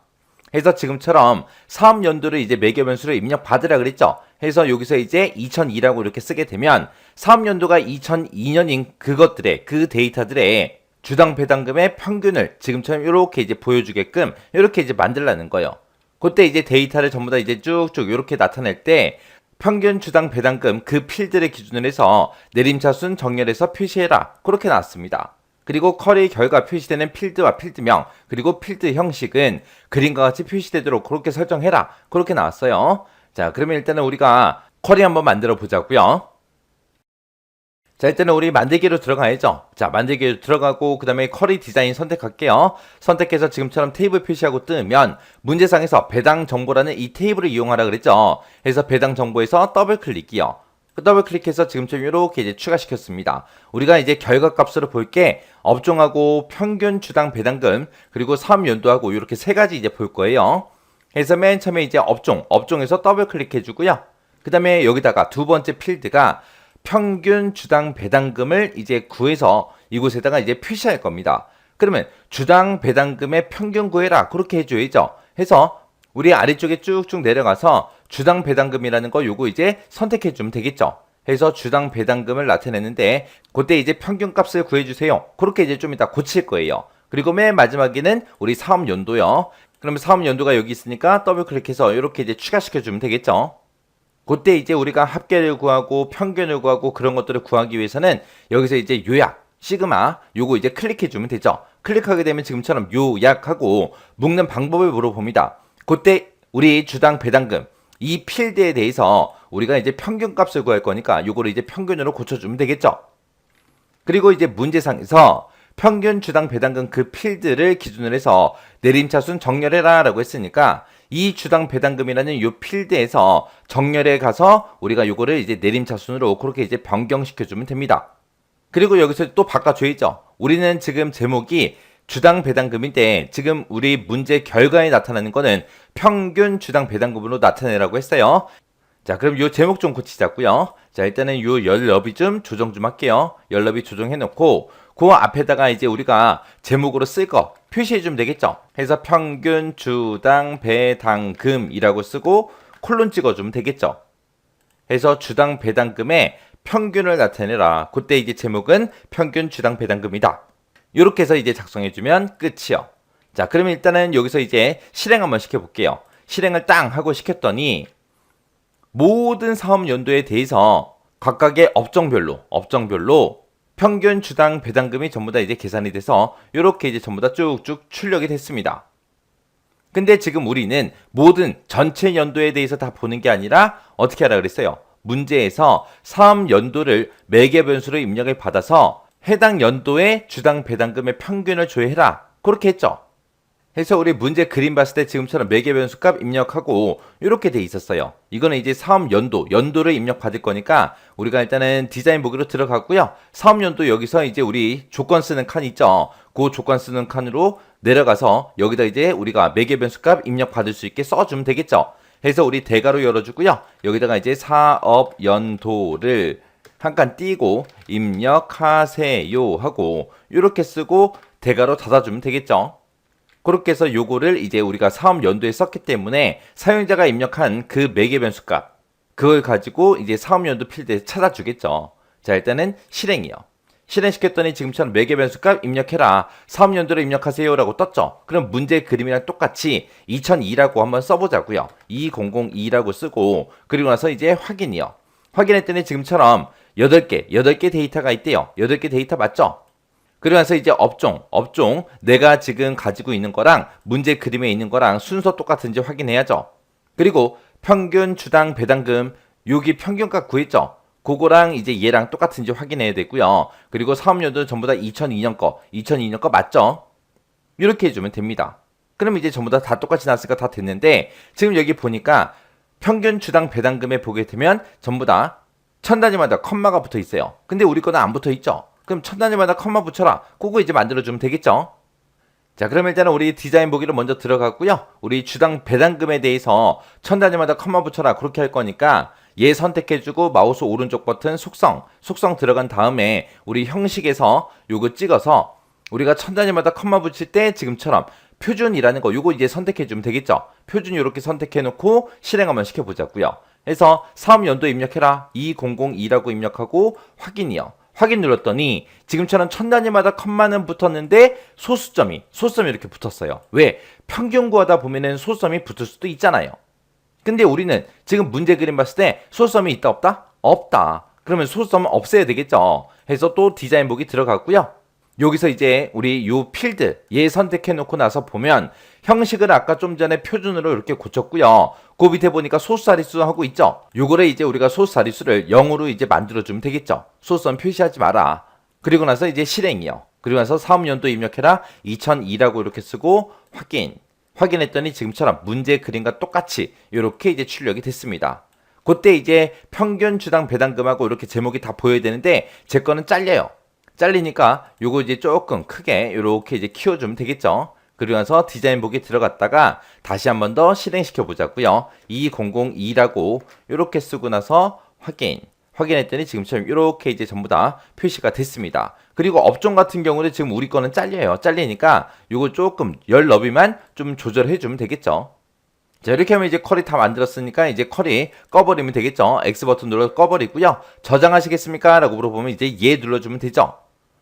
해서 지금처럼 사업연도를 이제 매개 변수로 입력 받으라 그랬죠. 해서 여기서 이제 2002라고 이렇게 쓰게 되면 사업연도가 2002년인 그 데이터들의 주당 배당금의 평균을 지금처럼 이렇게 이제 보여주게끔 이렇게 이제 만들라는 거예요. 그때 이제 데이터를 전부 다 이제 쭉쭉 이렇게 나타낼 때 평균 주당 배당금 그 필드를 기준으로 해서 내림차순 정렬해서 표시해라. 그렇게 나왔습니다. 그리고 쿼리 결과 표시되는 필드와 필드명 그리고 필드 형식은 그림과 같이 표시되도록 그렇게 설정해라. 그렇게 나왔어요. 자, 그러면 일단은 우리가 쿼리 한번 만들어 보자고요. 자, 일단은 우리 만들기로 들어가야죠. 자, 만들기로 들어가고 그 다음에 쿼리 디자인 선택할게요. 선택해서 지금처럼 테이블 표시하고 뜨면 문제상에서 배당 정보라는 이 테이블을 이용하라 그랬죠. 그래서 배당 정보에서 더블 클릭이요. 그 더블 클릭해서 지금처럼 이렇게 이제 추가시켰습니다. 우리가 이제 결과값으로 볼 게 업종하고 평균 주당 배당금 그리고 사업연도하고 이렇게 세 가지 이제 볼 거예요. 그래서 맨 처음에 이제 업종에서 더블 클릭해 주고요. 그 다음에 여기다가 두 번째 필드가 평균 주당 배당금을 이제 구해서 이곳에다가 이제 표시할 겁니다. 그러면 주당 배당금의 평균 구해라. 그렇게 해줘야죠. 해서 우리 아래쪽에 쭉쭉 내려가서 주당 배당금이라는 거 요거 이제 선택해 주면 되겠죠. 해서 주당 배당금을 나타내는데 그때 이제 평균값을 구해주세요. 그렇게 이제 좀 이따 고칠 거예요. 그리고 맨 마지막에는 우리 사업연도요. 그러면 사업연도가 여기 있으니까 더블 클릭해서 이렇게 이제 추가시켜 주면 되겠죠. 그때 이제 우리가 합계를 구하고 평균을 구하고 그런 것들을 구하기 위해서는 여기서 이제 요약 시그마 요거 이제 클릭해 주면 되죠. 클릭하게 되면 지금처럼 요약하고 묶는 방법을 물어봅니다. 그때 우리 주당 배당금 이 필드에 대해서 우리가 이제 평균값을 구할 거니까 요거를 이제 평균으로 고쳐주면 되겠죠. 그리고 이제 문제상에서 평균 주당 배당금 그 필드를 기준으로 해서 내림차순 정렬해라 라고 했으니까 이 주당 배당금이라는 요 필드에서 정렬해 가서 우리가 요거를 이제 내림차순으로 그렇게 이제 변경시켜주면 됩니다. 그리고 여기서 또 바꿔줘야죠. 우리는 지금 제목이 주당 배당금인데 지금 우리 문제 결과에 나타나는 거는 평균 주당 배당금으로 나타내라고 했어요. 자, 그럼 요 제목 좀 고치자고요. 자, 일단은 요 열너비 좀 조정 좀 할게요. 열너비 조정해 놓고 그 앞에다가 이제 우리가 제목으로 쓸 거 표시해 주면 되겠죠. 해서 평균 주당 배당금이라고 쓰고 콜론 찍어 주면 되겠죠. 해서 주당 배당금의 평균을 나타내라. 그때 이제 제목은 평균 주당 배당금이다. 이렇게 해서 이제 작성해주면 끝이요. 자, 그러면 일단은 여기서 이제 실행 한번 시켜볼게요. 실행을 땅 하고 시켰더니 모든 사업 연도에 대해서 각각의 업종별로 평균 주당 배당금이 전부 다 이제 계산이 돼서 이렇게 이제 전부 다 쭉쭉 출력이 됐습니다. 근데 지금 우리는 모든 전체 연도에 대해서 다 보는 게 아니라 어떻게 하라 그랬어요? 문제에서 사업 연도를 매개 변수로 입력을 받아서 해당 연도의 주당 배당금의 평균을 조회해라. 그렇게 했죠. 해서 우리 문제 그림 봤을 때 지금처럼 매개 변수 값 입력하고 이렇게 돼 있었어요. 이거는 이제 사업 연도를 입력 받을 거니까 우리가 일단은 디자인 보기로 들어갔고요. 사업 연도 여기서 이제 우리 조건 쓰는 칸 있죠. 그 조건 쓰는 칸으로 내려가서 여기다 이제 우리가 매개 변수 값 입력 받을 수 있게 써주면 되겠죠. 해서 우리 대괄호 열어주고요. 여기다가 이제 사업 연도를 한 칸 띄고 입력하세요 하고 이렇게 쓰고 대괄호 닫아주면 되겠죠. 그렇게 해서 요거를 이제 우리가 사업 연도에 썼기 때문에 사용자가 입력한 그 매개 변수 값 그걸 가지고 이제 사업 연도 필드에 찾아주겠죠. 자, 일단은 실행이요. 실행시켰더니 지금처럼 매개 변수 값 입력해라. 사업 연도를 입력하세요 라고 떴죠. 그럼 문제 그림이랑 똑같이 2002라고 한번 써보자고요. 2002라고 쓰고 그리고 나서 이제 확인이요. 확인했더니 지금처럼 8개 데이터가 있대요. 8개 데이터 맞죠? 그리고 나서 이제 업종 내가 지금 가지고 있는 거랑 문제 그림에 있는 거랑 순서 똑같은지 확인해야죠. 그리고 평균 주당 배당금 여기 평균값 구했죠. 그거랑 이제 얘랑 똑같은지 확인해야 되고요. 그리고 사업연도 전부 다 2002년 거 맞죠? 이렇게 해주면 됩니다. 그럼 이제 전부 다 똑같이 나왔으니까 다 됐는데 지금 여기 보니까 평균 주당 배당금에 보게 되면 전부 다 천 단위마다 컴마가 붙어 있어요. 근데 우리 거는 안 붙어 있죠. 그럼 천 단위마다 컴마 붙여라. 그거 이제 만들어주면 되겠죠. 자, 그럼 일단은 우리 디자인 보기로 먼저 들어갔고요. 우리 주당 배당금에 대해서 천 단위마다 컴마 붙여라. 그렇게 할 거니까 얘 선택해주고 마우스 오른쪽 버튼 속성 들어간 다음에 우리 형식에서 요거 찍어서 우리가 천 단위마다 컴마 붙일 때 지금처럼 표준이라는 거 요거 이제 선택해주면 되겠죠. 표준 이렇게 선택해놓고 실행 한번 시켜보자고요. 해서 사업 연도 입력해라. 2002라고 입력하고 확인이요. 확인 눌렀더니 지금처럼 천 단위마다 컴마는 붙었는데 소수점이 이렇게 붙었어요. 왜? 평균 구하다 보면은 소수점이 붙을 수도 있잖아요. 근데 우리는 지금 문제 그림 봤을 때 소수점이 있다 없다? 없다. 그러면 소수점은 없애야 되겠죠. 해서 또 디자인 보기 들어갔고요. 여기서 이제 우리 요 필드 얘 선택해 놓고 나서 보면 형식을 아까 좀 전에 표준으로 이렇게 고쳤고요. 그 밑에 보니까 소수자릿수 하고 있죠. 요거를 이제 우리가 소수자릿수를 0으로 이제 만들어주면 되겠죠. 소수점 표시하지 마라. 그리고 나서 이제 실행이요. 그리고 나서 사업연도 입력해라. 2002라고 이렇게 쓰고 확인했더니 지금처럼 문제 그림과 똑같이 이렇게 이제 출력이 됐습니다. 그때 이제 평균 주당 배당금하고 이렇게 제목이 다 보여야 되는데 제 거는 잘려요. 잘리니까 요거 이제 조금 크게 이렇게 이제 키워주면 되겠죠. 그리고 나서 디자인 보기 들어갔다가 다시 한 번 더 실행시켜 보자고요. 2002라고 이렇게 쓰고 나서 확인했더니 지금처럼 이렇게 이제 전부 다 표시가 됐습니다. 그리고 업종 같은 경우는 지금 우리 거는 잘려요. 잘리니까 요거 조금 열 너비만 좀 조절해 주면 되겠죠. 자, 이렇게 하면 이제 쿼리 다 만들었으니까 이제 쿼리 꺼버리면 되겠죠. X 버튼 눌러 꺼버리고요. 저장하시겠습니까? 라고 물어보면 이제 예 눌러주면 되죠.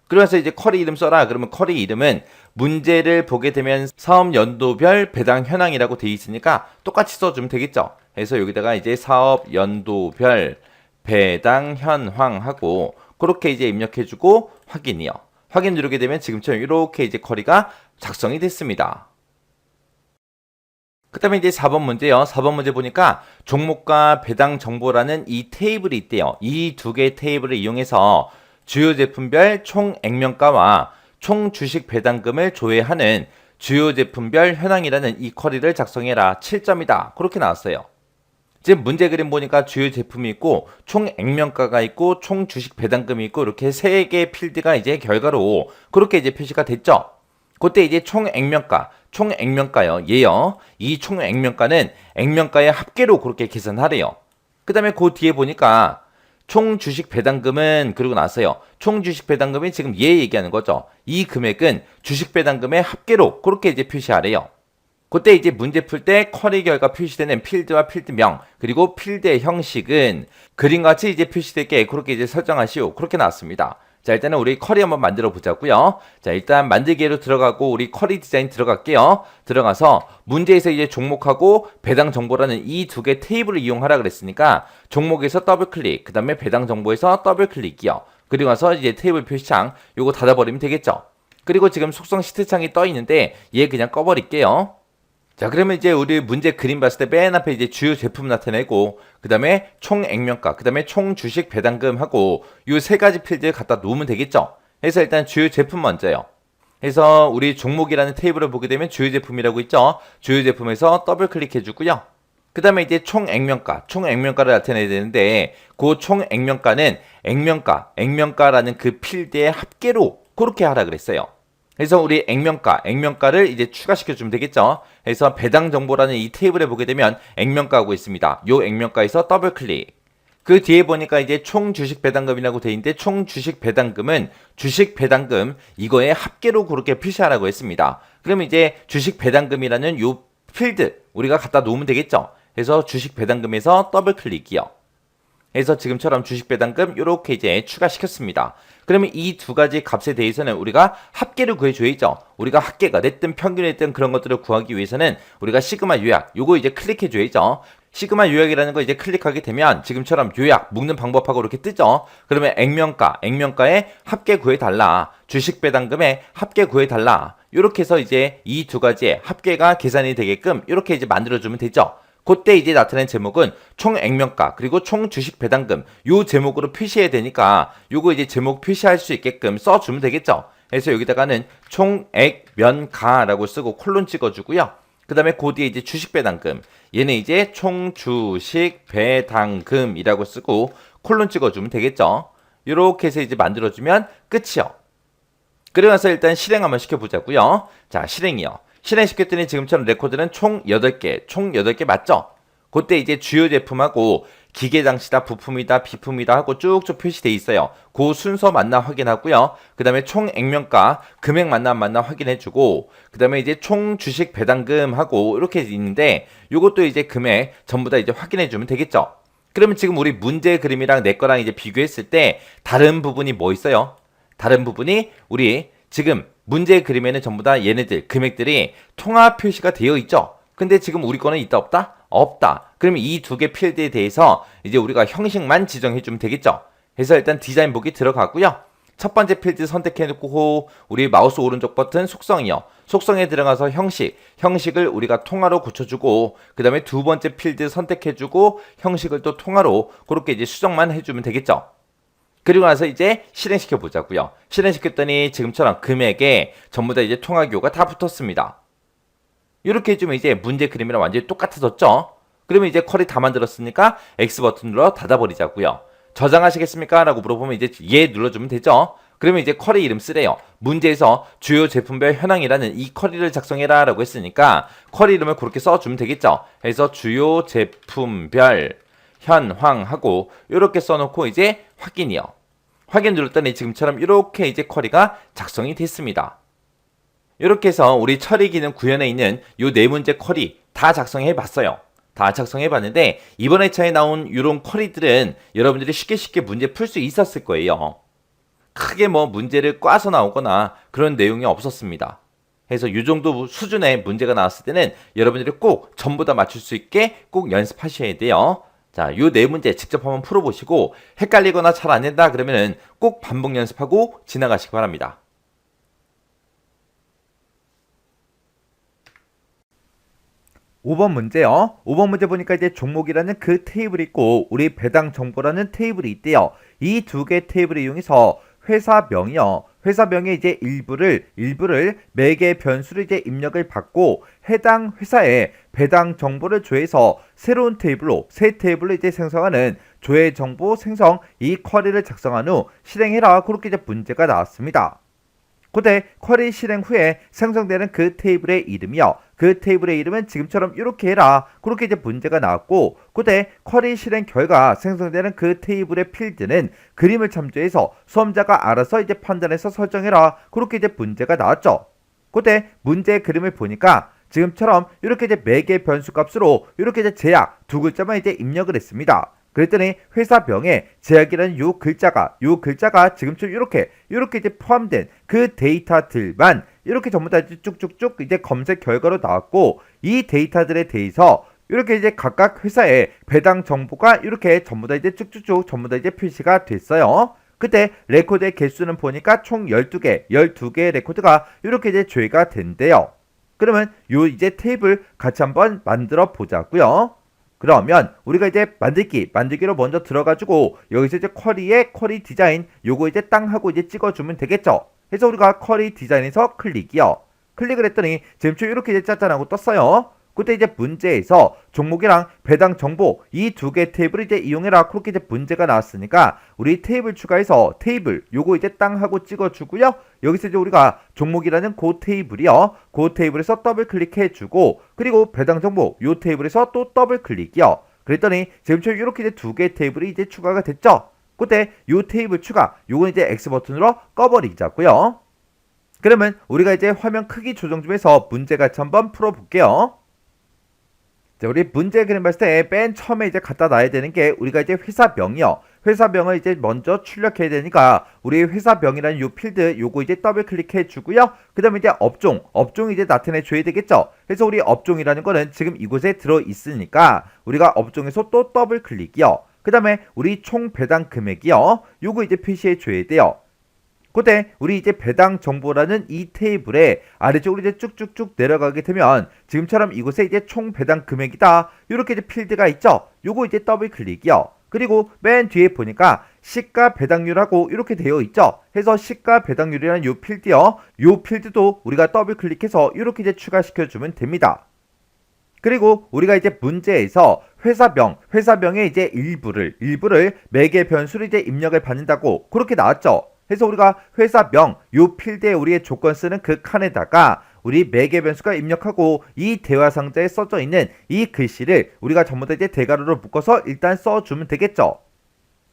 그래서 이제 쿼리 이름 써라. 그러면 쿼리 이름은 문제를 보게 되면 사업 연도별 배당 현황이라고 되어 있으니까 똑같이 써주면 되겠죠. 그래서 여기다가 이제 사업 연도별 배당 현황하고 그렇게 이제 입력해주고 확인이요. 확인 누르게 되면 지금처럼 이렇게 이제 쿼리가 작성이 됐습니다. 그 다음에 이제 4번 문제요. 4번 문제 보니까 종목과 배당 정보라는 이 테이블이 있대요. 이 두 개의 테이블을 이용해서 주요 제품별 총 액면가와 총 주식 배당금을 조회하는 주요 제품별 현황이라는 이 쿼리를 작성해라. 7점이다. 그렇게 나왔어요. 지금 문제 그림 보니까 주요 제품이 있고 총 액면가가 있고 총 주식 배당금이 있고 이렇게 세 개의 필드가 이제 결과로 그렇게 이제 표시가 됐죠. 그때 이제 총 액면가요. 얘요. 이 총 액면가는 액면가의 합계로 그렇게 계산하래요. 그 다음에 그 뒤에 보니까 총 주식 배당금은 그러고 나서요. 총 주식 배당금이 지금 얘 얘기하는 거죠. 이 금액은 주식 배당금의 합계로 그렇게 이제 표시하래요. 그때 이제 문제 풀 때 쿼리 결과 표시되는 필드와 필드명 그리고 필드의 형식은 그림같이 이제 표시되게 그렇게 이제 설정하시오. 그렇게 나왔습니다. 자, 일단은 우리 쿼리 한번 만들어 보자고요. 자, 일단 만들기로 들어가고 우리 쿼리 디자인 들어갈게요. 들어가서 문제에서 이제 종목하고 배당 정보라는 이 두 개 테이블을 이용하라 그랬으니까 종목에서 더블 클릭, 그 다음에 배당 정보에서 더블 클릭이요. 그리고 나서 이제 테이블 표시창 요거 닫아버리면 되겠죠. 그리고 지금 속성 시트 창이 떠 있는데 얘 그냥 꺼버릴게요. 자, 그러면 이제 우리 문제 그림 봤을 때 맨 앞에 이제 주요 제품 나타내고, 그 다음에 총 액면가, 그 다음에 총 주식 배당금하고 요 세 가지 필드 갖다 놓으면 되겠죠. 그래서 일단 주요 제품 먼저요. 그래서 우리 종목이라는 테이블을 보게 되면 주요 제품이라고 있죠. 주요 제품에서 더블 클릭해 주고요. 그 다음에 이제 총 액면가, 총 액면가를 나타내야 되는데, 그 총 액면가는 액면가라는 그 필드의 합계로 그렇게 하라 그랬어요. 그래서 우리 액면가를 이제 추가시켜주면 되겠죠. 그래서 배당 정보라는 이 테이블에 보게 되면 액면가하고 있습니다. 요 액면가에서 더블 클릭. 그 뒤에 보니까 이제 총 주식 배당금이라고 돼 있는데, 총 주식 배당금은 주식 배당금 이거의 합계로 그렇게 표시하라고 했습니다. 그러면 이제 주식 배당금이라는 요 필드 우리가 갖다 놓으면 되겠죠. 그래서 주식 배당금에서 더블 클릭이요. 그래서 지금처럼 주식 배당금 이렇게 이제 추가시켰습니다. 그러면 이 두 가지 값에 대해서는 우리가 합계를 구해줘야죠. 우리가 합계가 됐든 평균이 됐든 그런 것들을 구하기 위해서는 우리가 시그마 요약 요거 이제 클릭해줘야죠. 시그마 요약이라는 거 이제 클릭하게 되면 지금처럼 요약 묶는 방법하고 이렇게 뜨죠. 그러면 액면가의 합계 구해달라. 주식 배당금의 합계 구해달라. 이렇게 해서 이제 이 두 가지의 합계가 계산이 되게끔 이렇게 이제 만들어주면 되죠. 그때 이제 나타낸 제목은 총 액면가 그리고 총 주식 배당금 요 제목으로 표시해야 되니까 요거 이제 제목 표시할 수 있게끔 써주면 되겠죠. 그래서 여기다가는 총 액면가라고 쓰고 콜론 찍어주고요. 그 다음에 그 뒤에 이제 주식 배당금 얘는 이제 총 주식 배당금이라고 쓰고 콜론 찍어주면 되겠죠. 요렇게 해서 이제 만들어주면 끝이요. 그리고 나서 일단 실행 한번 시켜보자고요. 자, 실행이요. 실행시켰더니 지금처럼 레코드는 총 8개 맞죠? 그때 이제 주요 제품하고 기계 장치다, 부품이다, 비품이다 하고 쭉쭉 표시돼 있어요. 그 순서 맞나 확인하고요. 그 다음에 총 액면가, 금액 맞나 안 맞나 확인해주고, 그 다음에 이제 총 주식 배당금하고 이렇게 있는데, 요것도 이제 금액 전부 다 이제 확인해주면 되겠죠? 그러면 지금 우리 문제 그림이랑 내 거랑 이제 비교했을 때 다른 부분이 뭐 있어요? 다른 부분이 우리 지금 문제 그림에는 전부 다 얘네들 금액들이 통합 표시가 되어 있죠. 근데 지금 우리 거는 있다 없다? 없다. 그러면 이 두 개 필드에 대해서 이제 우리가 형식만 지정해 주면 되겠죠. 그래서 일단 디자인 보기 들어가고요. 첫 번째 필드 선택해 놓고 우리 마우스 오른쪽 버튼 속성이요. 속성에 들어가서 형식을 우리가 통화로 고쳐주고, 그 다음에 두 번째 필드 선택해주고 형식을 또 통화로 그렇게 이제 수정만 해주면 되겠죠. 그리고 나서 이제 실행시켜 보자고요. 실행시켰더니 지금처럼 금액에 전부 다 이제 통화기호가 다 붙었습니다. 이렇게 해주면 이제 문제 그림이랑 완전히 똑같아졌죠. 그러면 이제 쿼리 다 만들었으니까 X 버튼 눌러 닫아버리자고요. 저장하시겠습니까? 라고 물어보면 이제 예 눌러주면 되죠. 그러면 이제 쿼리 이름 쓰래요. 문제에서 주요 제품별 현황이라는 이 쿼리를 작성해라 라고 했으니까 쿼리 이름을 그렇게 써주면 되겠죠. 그래서 주요 제품별 현황하고 이렇게 써놓고 이제 확인이요. 확인 눌렀더니 지금처럼 이렇게 이제 쿼리가 작성이 됐습니다. 이렇게 해서 우리 처리 기능 구현에 있는 요 네 문제 쿼리 다 작성해 봤어요. 다 작성해 봤는데 이번 회차에 나온 이런 쿼리들은 여러분들이 쉽게 문제 풀 수 있었을 거예요. 크게 뭐 문제를 꽈서 나오거나 그런 내용이 없었습니다. 그래서 이 정도 수준의 문제가 나왔을 때는 여러분들이 꼭 전부 다 맞출 수 있게 꼭 연습하셔야 돼요. 자, 요 네 문제 직접 한번 풀어보시고 헷갈리거나 잘 안 된다 그러면은 꼭 반복 연습하고 지나가시기 바랍니다. 5번 문제요. 5번 문제 보니까 이제 종목이라는 그 테이블이 있고 우리 배당 정보라는 테이블이 있대요. 이 두 개 테이블을 이용해서 회사명이요. 회사명의 이제 일부를 매개 변수를 이제 입력을 받고 해당 회사에 배당 정보를 조회해서 새로운 테이블로 새 테이블로 이제 생성하는 조회 정보 생성 이 쿼리를 작성한 후 실행해라. 그렇게 이제 문제가 나왔습니다. 그때 쿼리 실행 후에 생성되는 그 테이블의 이름이요. 그 테이블의 이름은 지금처럼 이렇게 해라. 그렇게 이제 문제가 나왔고, 그때 쿼리 실행 결과 생성되는 그 테이블의 필드는 그림을 참조해서 수험자가 알아서 이제 판단해서 설정해라. 그렇게 이제 문제가 나왔죠. 그때 문제 그림을 보니까 지금처럼 이렇게 이제 매개 변수 값으로 이렇게 이제 제약 두 글자만 이제 입력을 했습니다. 그랬더니 회사명에 제약이라는 요 글자가 지금처럼 이렇게 이제 포함된 그 데이터들만 이렇게 전부 다 쭉쭉쭉 이제 검색 결과로 나왔고, 이 데이터들에 대해서 이렇게 이제 각각 회사의 배당 정보가 이렇게 전부 다 이제 쭉쭉쭉 전부 다 이제 표시가 됐어요. 그때 레코드의 개수는 보니까 총 12개의 레코드가 이렇게 이제 조회가 된대요. 그러면 요 이제 테이블 같이 한번 만들어 보자고요. 그러면 우리가 이제 만들기로 먼저 들어가지고 여기서 이제 쿼리에 쿼리 디자인 요거 이제 땅 하고 이제 찍어주면 되겠죠. 그래서 우리가 쿼리 디자인에서 클릭이요. 클릭을 했더니 지금 이렇게 이제 짠짠하고 떴어요. 그때 이제 문제에서 종목이랑 배당 정보 이 두 개 테이블을 이제 이용해라 그렇게 이제 문제가 나왔으니까 우리 테이블 추가해서 테이블 요거 이제 땅 하고 찍어주고요. 여기서 이제 우리가 종목이라는 그 테이블이요. 그 테이블에서 더블 클릭해주고 그리고 배당 정보 요 테이블에서 또 더블 클릭이요. 그랬더니 지금 이렇게 이제 두 개 테이블이 이제 추가가 됐죠. 그때 요 테이블 추가 요건 이제 X 버튼으로 꺼버리자고요. 그러면 우리가 이제 화면 크기 조정 좀 해서 문제 같이 한번 풀어볼게요. 자, 우리 문제 그림 봤을 때 맨 처음에 이제 갖다 놔야 되는 게 우리가 이제 회사명이요. 회사명을 이제 먼저 출력해야 되니까 우리 회사명이라는 요 필드 요거 이제 더블 클릭해 주고요. 그 다음에 이제 업종 이제 나타내 줘야 되겠죠. 그래서 우리 업종이라는 거는 지금 이곳에 들어 있으니까 우리가 업종에서 또 더블 클릭이요. 그 다음에 우리 총 배당 금액이요. 요거 이제 표시해 줘야 돼요. 그때 우리 이제 배당 정보라는 이 테이블에 아래쪽으로 이제 쭉쭉쭉 내려가게 되면 지금처럼 이곳에 이제 총 배당 금액이다 이렇게 이제 필드가 있죠. 요거 이제 더블 클릭이요. 그리고 맨 뒤에 보니까 시가 배당률하고 이렇게 되어 있죠. 해서 시가 배당률이라는 요 필드요. 요 필드도 우리가 더블 클릭해서 이렇게 이제 추가시켜 주면 됩니다. 그리고 우리가 이제 문제에서 회사명의 이제 일부를 매개 변수를 이제 입력을 받는다고 그렇게 나왔죠. 그래서 우리가 회사명 요 필드에 우리의 조건 쓰는 그 칸에다가 우리 매개 변수가 입력하고 이 대화 상자에 써져 있는 이 글씨를 우리가 전부 다 이제 대괄호로 묶어서 일단 써주면 되겠죠.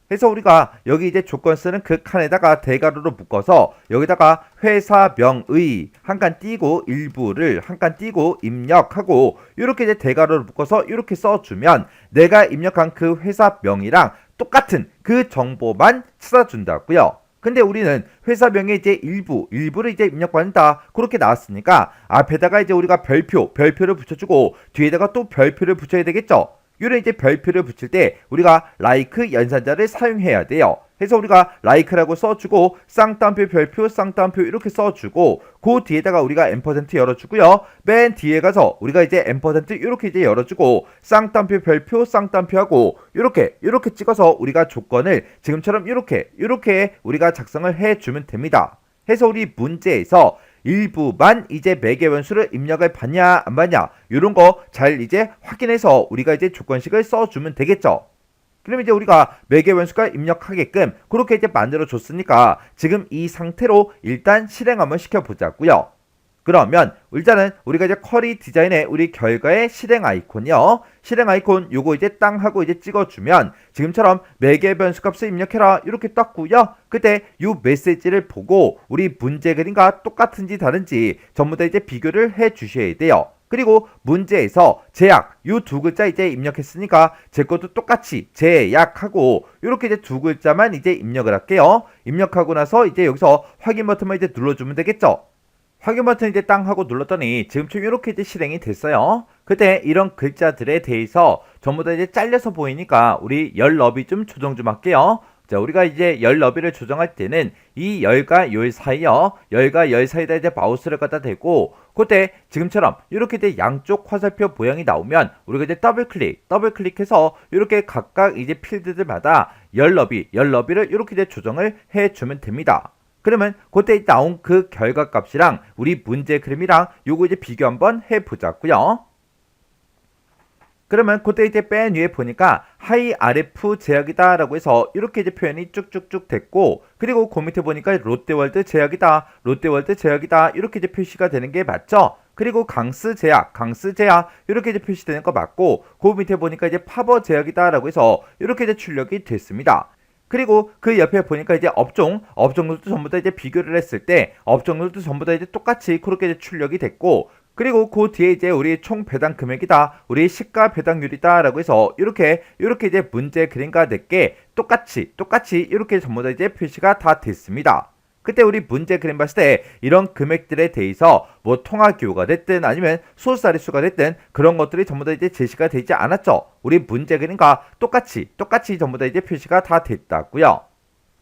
그래서 우리가 여기 이제 조건 쓰는 그 칸에다가 대괄호로 묶어서 여기다가 회사명의 한 칸 띄고 일부를 한 칸 띄고 입력하고 이렇게 이제 대괄호로 묶어서 이렇게 써주면 내가 입력한 그 회사명이랑 똑같은 그 정보만 찾아준다고요. 근데 우리는 회사명의 이제 일부를 이제 입력받는다 그렇게 나왔으니까 앞에다가 이제 우리가 별표를 붙여주고 뒤에다가 또 별표를 붙여야 되겠죠. 요런 이제 별표를 붙일 때 우리가 like 연산자를 사용해야 돼요. 그래서 우리가 like라고 써주고 쌍따옴표 별표 쌍따옴표 이렇게 써주고 그 뒤에다가 우리가 앰퍼센트 열어주고요. 맨 뒤에 가서 우리가 이제 앰퍼센트 이렇게 이제 열어주고 쌍따옴표 별표 쌍따옴표 하고 이렇게 찍어서 우리가 조건을 지금처럼 이렇게 우리가 작성을 해주면 됩니다. 해서 우리 문제에서 일부만 이제 매개 변수를 입력을 받냐 안 받냐 이런 거 잘 이제 확인해서 우리가 이제 조건식을 써주면 되겠죠. 그럼 이제 우리가 매개 변수가 입력하게끔 그렇게 이제 만들어 줬으니까 지금 이 상태로 일단 실행 한번 시켜보자고요. 그러면 일단은 우리가 이제 쿼리 디자인의 우리 결과의 실행 아이콘이요. 실행 아이콘 요거 이제 땅 하고 이제 찍어주면 지금처럼 매개 변수 값을 입력해라 이렇게 떴고요. 그때 요 메시지를 보고 우리 문제 그림과 똑같은지 다른지 전부 다 이제 비교를 해 주셔야 돼요. 그리고 문제에서 제약 요 두 글자 이제 입력했으니까 제 것도 똑같이 제약하고 이렇게 이제 두 글자만 이제 입력을 할게요. 입력하고 나서 이제 여기서 확인 버튼만 이제 눌러주면 되겠죠. 확인 버튼 이제 땅 하고 눌렀더니 지금처럼 이렇게 이제 실행이 됐어요. 그때 이런 글자들에 대해서 전부 다 이제 잘려서 보이니까 우리 열 너비 좀 조정 좀 할게요. 자, 우리가 이제 열 너비를 조정할 때는 이 열과 열 사이요. 열과 열 사이에다 이제 마우스를 갖다 대고 그때 지금처럼 이렇게 이제 양쪽 화살표 모양이 나오면 우리가 이제 더블 클릭해서 이렇게 각각 이제 필드들마다 열 너비를 이렇게 이제 조정을 해 주면 됩니다. 그러면 그때 나온 그 결과 값이랑 우리 문제 그림이랑 요거 이제 비교 한번 해보자고요. 그러면 그때 이제 맨 위에 보니까 하이 RF 제약이다 라고 해서 이렇게 이제 표현이 쭉쭉쭉 됐고 그리고 그 밑에 보니까 롯데월드 제약이다 이렇게 이제 표시가 되는 게 맞죠? 그리고 강스 제약 이렇게 이제 표시되는 거 맞고 그 밑에 보니까 이제 파버 제약이다 라고 해서 이렇게 이제 출력이 됐습니다. 그리고 그 옆에 보니까 이제 업종들도 전부 다 이제 비교를 했을 때 업종들도 전부 다 이제 똑같이 그렇게 이제 출력이 됐고 그리고 그 뒤에 이제 우리 총 배당 금액이다 우리 시가 배당률이다 라고 해서 이렇게 이제 문제 그림과 내게 똑같이 이렇게 전부 다 이제 표시가 다 됐습니다. 그때 우리 문제 그림 봤을 때 이런 금액들에 대해서 뭐 통화기호가 됐든 아니면 소수자릿수가 됐든 그런 것들이 전부 다 이제 제시가 되지 않았죠. 우리 문제 그림과 똑같이 전부 다 이제 표시가 다 됐다고요.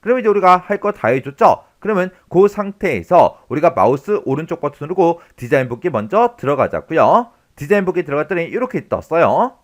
그럼 이제 우리가 할 거 다 해줬죠. 그러면 그 상태에서 우리가 마우스 오른쪽 버튼 누르고 디자인 보기 먼저 들어가자고요. 디자인 보기 들어갔더니 이렇게 떴어요.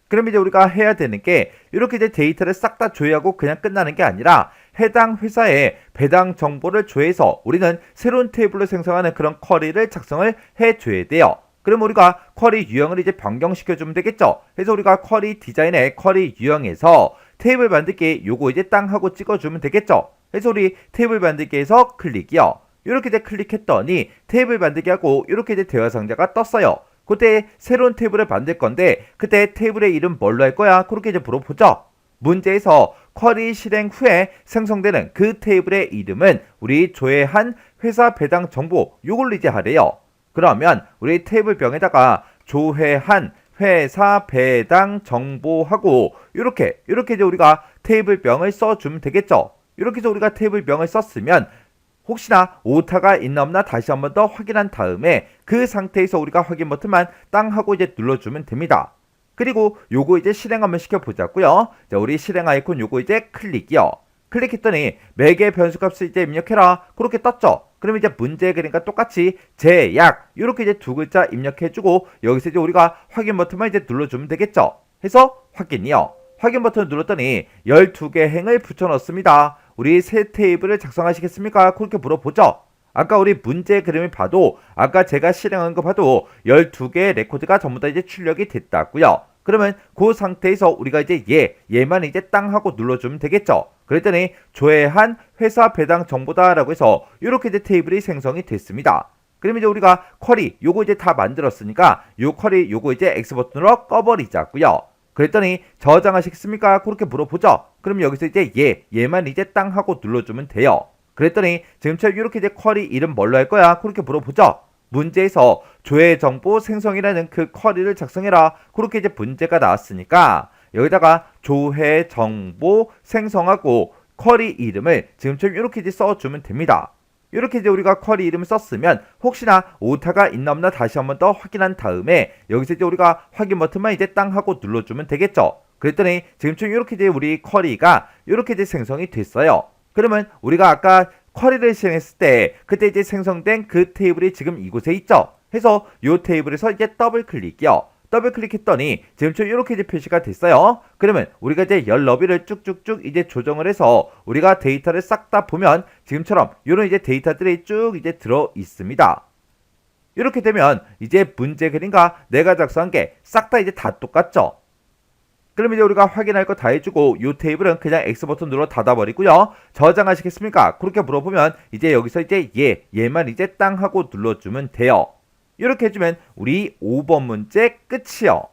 그럼 이제 우리가 해야 되는 게 이렇게 이제 데이터를 싹 다 조회하고 그냥 끝나는 게 아니라 해당 회사에 배당 정보를 조회해서 우리는 새로운 테이블을 생성하는 그런 쿼리를 작성을 해줘야 돼요. 그럼 우리가 쿼리 유형을 이제 변경시켜주면 되겠죠. 그래서 우리가 쿼리 디자인의 쿼리 유형에서 테이블 만들기 요거 이제 땅 하고 찍어주면 되겠죠. 그래서 우리 테이블 만들기에서 클릭이요. 이렇게 이제 클릭했더니 테이블 만들기하고 이렇게 이제 대화 상자가 떴어요. 그때 새로운 테이블을 만들 건데 그때 테이블의 이름 뭘로 할 거야? 그렇게 이제 물어보죠. 문제에서 쿼리 실행 후에 생성되는 그 테이블의 이름은 우리 조회한 회사 배당 정보 요걸로 이제 하래요. 그러면 우리 테이블명에다가 조회한 회사 배당 정보하고 이렇게 이제 우리가 테이블명을 써주면 되겠죠. 이렇게 해서 우리가 테이블명을 썼으면 혹시나 오타가 있나 없나 다시 한번 더 확인한 다음에 그 상태에서 우리가 확인 버튼만 땅 하고 이제 눌러주면 됩니다. 그리고 요거 이제 실행 한번 시켜보자고요. 자, 우리 실행 아이콘 요거 이제 클릭이요. 클릭했더니 매개 변수값을 이제 입력해라. 그렇게 떴죠. 그럼 이제 문제 그러니까 똑같이 제약 이렇게 이제 두 글자 입력해주고 여기서 이제 우리가 확인 버튼만 이제 눌러주면 되겠죠. 해서 확인이요. 확인 버튼을 눌렀더니 12개 행을 붙여넣습니다. 우리 새 테이블을 작성하시겠습니까? 그렇게 물어보죠. 아까 우리 문제 그림을 봐도 아까 제가 실행한 거 봐도 12개의 레코드가 전부 다 이제 출력이 됐다고요. 그러면 그 상태에서 우리가 이제 얘만 이제 땅 하고 눌러주면 되겠죠. 그랬더니 조회한 회사 배당 정보다 라고 해서 이렇게 이제 테이블이 생성이 됐습니다. 그럼 이제 우리가 쿼리 요거 이제 다 만들었으니까 요 쿼리 요거 이제 X 버튼으로 꺼버리자고요. 그랬더니 저장하시겠습니까? 그렇게 물어보죠. 그럼 여기서 이제 얘만 이제 땅 하고 눌러주면 돼요. 그랬더니 지금처럼 이렇게 이제 쿼리 이름 뭘로 할 거야? 그렇게 물어보죠. 문제에서 조회 정보 생성이라는 그 쿼리를 작성해라. 그렇게 이제 문제가 나왔으니까 여기다가 조회 정보 생성하고 쿼리 이름을 지금처럼 이렇게 이제 써주면 됩니다. 이렇게 이제 우리가 쿼리 이름을 썼으면 혹시나 오타가 있나 없나 다시 한번 더 확인한 다음에 여기서 이제 우리가 확인 버튼만 이제 땅 하고 눌러주면 되겠죠. 그랬더니 지금처럼 이렇게 이제 우리 쿼리가 이렇게 이제 생성이 됐어요. 그러면 우리가 아까 쿼리를 실행했을 때 그때 이제 생성된 그 테이블이 지금 이곳에 있죠. 해서 이 테이블에서 이제 더블 클릭이요. 더블 클릭했더니 지금처럼 이렇게 이제 표시가 됐어요. 그러면 우리가 이제 열 너비를 쭉쭉쭉 이제 조정을 해서 우리가 데이터를 싹 다 보면 지금처럼 이런 이제 데이터들이 쭉 이제 들어 있습니다. 이렇게 되면 이제 문제 그림과 내가 작성한 게 싹 다 이제 다 똑같죠. 그럼 이제 우리가 확인할 거 다 해주고 이 테이블은 그냥 X 버튼 눌러 닫아버리고요. 저장하시겠습니까? 그렇게 물어보면 이제 여기서 이제 얘만 이제 땅 하고 눌러주면 돼요. 이렇게 해주면 우리 5번 문제 끝이요.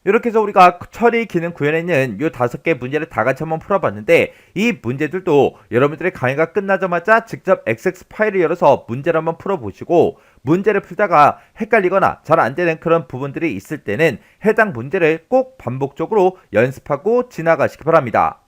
이렇게 해서 우리가 처리 기능 구현에 있는 이 5개 문제를 다 같이 한번 풀어봤는데 이 문제들도 여러분들의 강의가 끝나자마자 직접 XX 파일을 열어서 문제를 한번 풀어보시고 문제를 풀다가 헷갈리거나 잘 안되는 그런 부분들이 있을 때는 해당 문제를 꼭 반복적으로 연습하고 지나가시기 바랍니다.